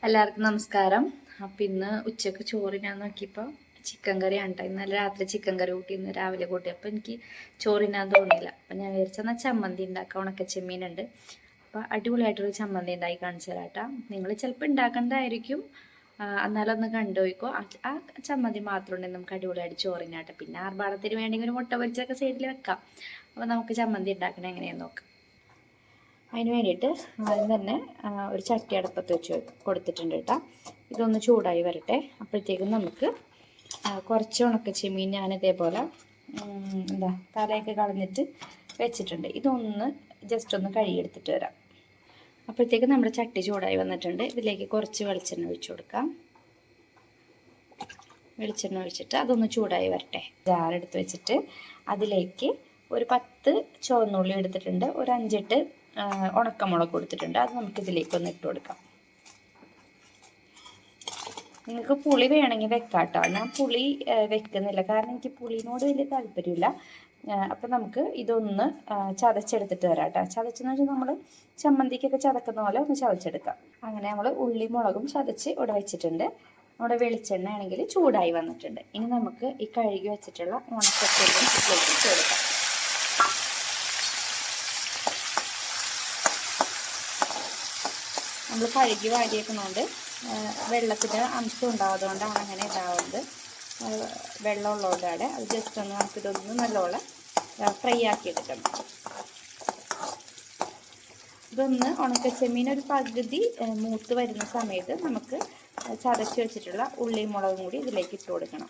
എല്ലാവർക്കും നമസ്കാരം. അപ്പം ഇന്ന് ഉച്ചക്ക് ചോറിനാൻ നോക്കിയപ്പോൾ ചിക്കൻ കറിയാണ് കേട്ടോ. ഇന്നലെ രാത്രി ചിക്കൻ കറി കൂട്ടി, ഇന്ന് രാവിലെ കൂട്ടി. അപ്പോൾ എനിക്ക് ചോറിനാൻ തോന്നിയില്ല. അപ്പം ഞാൻ വിചാരിച്ചെന്നാൽ ചമ്മന്തി ഉണ്ടാക്കാം. ഉണക്കച്ചെമ്മീനുണ്ട്. അപ്പോൾ അടിപൊളിയായിട്ടൊരു ചമ്മന്തി ഉണ്ടാക്കി കാണിച്ചു തരാം കേട്ടോ. നിങ്ങൾ ചിലപ്പോൾ ഉണ്ടാക്കേണ്ടതായിരിക്കും, എന്നാലും ഒന്ന് കണ്ടുപോയിക്കോ. ആ ചമ്മന്തി മാത്രം ഉണ്ടെങ്കിൽ നമുക്ക് അടിപൊളിയായിട്ട് ചോറിനാട്ടെ. പിന്നെ ആർഭാടത്തിന് വേണമെങ്കിൽ ഒരു മുട്ട പൊരിച്ചൊക്കെ സൈഡിൽ വെക്കാം. അപ്പോൾ നമുക്ക് ചമ്മന്തി ഉണ്ടാക്കണം എങ്ങനെയാണെന്ന് നോക്കാം. അതിന് വേണ്ടിയിട്ട് ആദ്യം തന്നെ ഒരു ചട്ടി അടുപ്പത്ത് വെച്ച് കൊടുത്തിട്ടുണ്ട് കേട്ടോ. ഇതൊന്ന് ചൂടായി വരട്ടെ. അപ്പോഴത്തേക്കും നമുക്ക് കുറച്ച് ഉണക്കച്ചെമ്മീൻ ഞാൻ ഇതേപോലെ തലയൊക്കെ കളഞ്ഞിട്ട് വെച്ചിട്ടുണ്ട്. ഇതൊന്ന് ജസ്റ്റ് ഒന്ന് കഴുകിയെടുത്തിട്ട് വരാം. അപ്പോഴത്തേക്കും നമ്മുടെ ചട്ടി ചൂടായി വന്നിട്ടുണ്ട്. ഇതിലേക്ക് കുറച്ച് വെളിച്ചെണ്ണ ഒഴിച്ചു കൊടുക്കാം. വെളിച്ചെണ്ണ ഒഴിച്ചിട്ട് അതൊന്ന് ചൂടായി വരട്ടെ. ജാറെടുത്ത് വെച്ചിട്ട് അതിലേക്ക് ഒരു 10 ചുവന്നുള്ളി എടുത്തിട്ടുണ്ട്, ഒരു 5-8 ഉണക്കമുളക് കൊടുത്തിട്ടുണ്ട്. അത് നമുക്ക് ഇതിലേക്കൊന്ന് ഇട്ട് കൊടുക്കാം. നിങ്ങൾക്ക് പുളി വേണമെങ്കിൽ വെക്കാം കേട്ടോ. ഞാൻ പുളി വെക്കുന്നില്ല, കാരണം എനിക്ക് പുളിനോട് വലിയ താല്പര്യമില്ല. അപ്പം നമുക്ക് ഇതൊന്ന് ചതച്ചെടുത്തിട്ട് വരാം കേട്ടോ. ചതച്ചെന്ന് വെച്ചാൽ നമ്മൾ ചമ്മന്തിക്കൊക്കെ ചതക്കുന്ന പോലെ ഒന്ന് ചതച്ചെടുക്കാം. അങ്ങനെ നമ്മൾ ഉള്ളി മുളകും ചതച്ച് ഇവിടെ വെച്ചിട്ടുണ്ട്. നമ്മുടെ വെളിച്ചെണ്ണ ആണെങ്കിൽ ചൂടായി വന്നിട്ടുണ്ട്. ഇനി നമുക്ക് ഈ കഴുകി വെച്ചിട്ടുള്ള ഉണക്കച്ചെമ്മീൻ ഇതിലേക്ക് ഇട്ട് കൊടുക്കാം. നമ്മൾ കഴുകി വാരിയേക്കുന്നതുകൊണ്ട് വെള്ളത്തിൻ്റെ അംശം ഉണ്ടാകുന്നതുകൊണ്ടാണ് അങ്ങനെ ഇതാവുന്നത്. വെള്ളമുള്ളതുകൊണ്ടാണ്. അത് ജസ്റ്റ് ഒന്ന് നമുക്കിതൊന്ന് നല്ലോണം ഫ്രൈ ആക്കി എടുക്കണം. ഇതൊന്ന് ഉണക്കച്ചെമ്മീൻ ഒരു പകുതി മൂത്ത് വരുന്ന സമയത്ത് നമുക്ക് ചതച്ച് വെച്ചിട്ടുള്ള ഉള്ളിയും മുളകും കൂടി ഇതിലേക്ക് ഇട്ട് കൊടുക്കണം.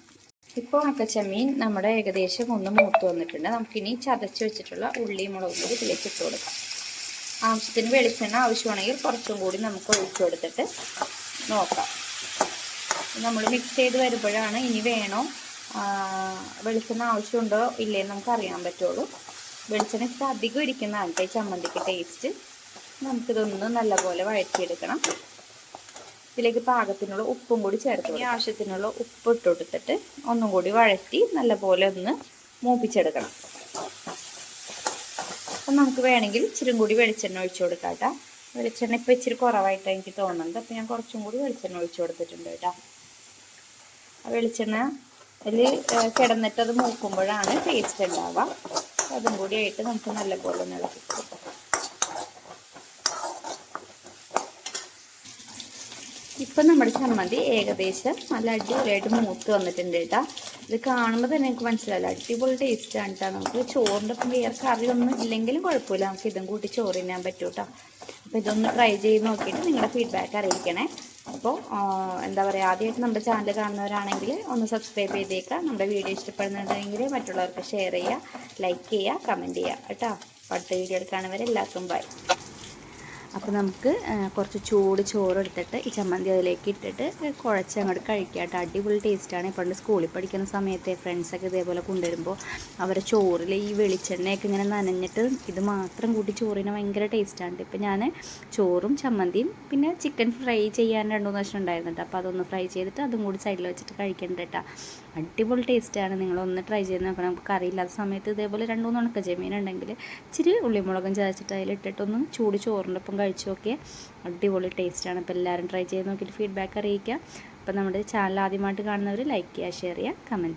ഇപ്പോൾ ഉണക്കച്ചെമ്മീൻ നമ്മുടെ ഏകദേശം ഒന്ന് മൂത്ത് വന്നിട്ടുണ്ട്. നമുക്കിനി ചതച്ച് വെച്ചിട്ടുള്ള ഉള്ളിയും മുളകും കൂടി ഇതിലേക്ക് ഇട്ട് കൊടുക്കാം. ആവശ്യത്തിന് വെളിച്ചെണ്ണ ആവശ്യമാണെങ്കിൽ കുറച്ചും കൂടി നമുക്ക് ഒഴിച്ചു കൊടുത്തിട്ട് നോക്കാം. നമ്മൾ മിക്സ് ചെയ്ത് വരുമ്പോഴാണ് ഇനി വേണോ വെളിച്ചെണ്ണ ആവശ്യമുണ്ടോ ഇല്ലേന്ന് നമുക്ക് അറിയാൻ പറ്റുള്ളൂ. വെളിച്ചെണ്ണ ഇച്ചിരി അധികം ഇരിക്കുന്നതാണ് ഈ ചമ്മന്തിക്ക് ടേസ്റ്റ്. നമുക്കിതൊന്ന് നല്ലപോലെ വഴറ്റിയെടുക്കണം. ഇതിലേക്ക് പാകത്തിനുള്ള ഉപ്പും കൂടി ചേർത്ത് ഇനി ആവശ്യത്തിനുള്ള ഉപ്പ് ഇട്ട് കൊടുത്തിട്ട് ഒന്നും കൂടി വഴറ്റി നല്ലപോലെ ഒന്ന് മൂപ്പിച്ചെടുക്കണം. അപ്പം നമുക്ക് വേണമെങ്കിൽ ഇച്ചിരി കൂടി വെളിച്ചെണ്ണ ഒഴിച്ചു കൊടുക്കാം കേട്ടോ. വെളിച്ചെണ്ണ ഇപ്പോൾ ഇച്ചിരി കുറവായിട്ടാണ് എനിക്ക് തോന്നുന്നത്. അപ്പോൾ ഞാൻ കുറച്ചും കൂടി വെളിച്ചെണ്ണ ഒഴിച്ചു കൊടുത്തിട്ടുണ്ട് കേട്ടോ. ആ വെളിച്ചെണ്ണ അതിൽ കിടന്നിട്ട് അത് മൂക്കുമ്പോഴാണ് ടേസ്റ്റ് ഉണ്ടാവുക. അതും കൂടി ആയിട്ട് നമുക്ക് നല്ലപോലെ ഒന്ന് ഇളക്കി കൊടുക്കാം. ഇപ്പം നമ്മുടെ ചമ്മന്തി ഏകദേശം നല്ല അടിപൊളിയായിട്ട് മൂത്ത് വന്നിട്ടുണ്ട് കേട്ടോ. ഇത് കാണുമ്പോൾ തന്നെ എനിക്ക് മനസ്സിലാവില്ല, അടിപൊളി ടേസ്റ്റാണ് കേട്ടോ. നമുക്ക് ചോറിൻ്റെ ഒപ്പം വേറെ കറിയൊന്നും ഇല്ലെങ്കിലും കുഴപ്പമില്ല, നമുക്ക് ഇതും കൂട്ടി ചോറ് തിന്നാൻ പറ്റും കേട്ടോ. അപ്പോൾ ഇതൊന്ന് ട്രൈ ചെയ്ത് നോക്കിയിട്ട് നിങ്ങളുടെ ഫീഡ്ബാക്ക് അറിയിക്കണേ. അപ്പോൾ എന്താ പറയുക, ആദ്യമായിട്ട് നമ്മുടെ ചാനൽ കാണുന്നവരാണെങ്കിൽ ഒന്ന് സബ്സ്ക്രൈബ് ചെയ്തേക്കുക. നമ്മുടെ വീഡിയോ ഇഷ്ടപ്പെടുന്നുണ്ടെങ്കിൽ മറ്റുള്ളവർക്ക് ഷെയർ ചെയ്യുക, ലൈക്ക് ചെയ്യുക, കമൻറ്റ് ചെയ്യുക കേട്ടോ. അടുത്ത വീഡിയോ എടുക്കുകയാണെങ്കിൽ എല്ലാവർക്കും ബൈ. അപ്പോൾ നമുക്ക് കുറച്ച് ചൂട് ചോറ് എടുത്തിട്ട് ഈ ചമ്മന്തി അതിലേക്ക് ഇട്ടിട്ട് കുഴച്ച് അങ്ങോട്ട് കഴിക്കാട്ടോ. അടിപൊളി ടേസ്റ്റാണ്. പണ്ട് സ്കൂളിൽ പഠിക്കുന്ന സമയത്തെ ഫ്രണ്ട്സൊക്കെ ഇതേപോലെ കൊണ്ടുവരുമ്പോൾ അവരെ ചോറിൽ ഈ വെളിച്ചെണ്ണയൊക്കെ ഇങ്ങനെ നനഞ്ഞിട്ട് ഇത് മാത്രം കൂട്ടി ചോറിന് ഭയങ്കര ടേസ്റ്റാണ്. ഇപ്പം ഞാൻ ചോറും ചമ്മന്തിയും പിന്നെ ചിക്കൻ ഫ്രൈ ചെയ്യാൻ 2-3 വർഷം ഉണ്ടായിരുന്നു കേട്ടോ. അപ്പോൾ അതൊന്ന് ഫ്രൈ ചെയ്തിട്ട് അതും കൂടി സൈഡിൽ വെച്ചിട്ട് കഴിക്കേണ്ട കേട്ടോ. അടിപൊളി ടേസ്റ്റാണ്. നിങ്ങളൊന്ന് ട്രൈ ചെയ്ത് നോക്കണം. നമുക്ക് കറിയില്ലാത്ത സമയത്ത് ഇതേപോലെ 2-3 ഉണക്കച്ചെമ്മീൻ ഉണ്ടെങ്കിൽ ഇച്ചിരി ഉള്ളിമുളകും ചതച്ചിട്ട് അതിലിട്ടിട്ടൊന്ന് ചൂട് ചോറിൻ്റെ ഒപ്പം കഴിച്ചു നോക്കിയാൽ അടിപൊളി ടേസ്റ്റാണ്. അപ്പോൾ എല്ലാവരും ട്രൈ ചെയ്ത് നോക്കിയിട്ട് ഫീഡ്ബാക്ക് അറിയിക്കുക. അപ്പോൾ നമ്മുടെ ചാനൽ ആദ്യമായിട്ട് കാണുന്നവർ ലൈക്ക് ചെയ്യുക, ഷെയർ ചെയ്യുക, കമൻറ്റ് ചെയ്യുക.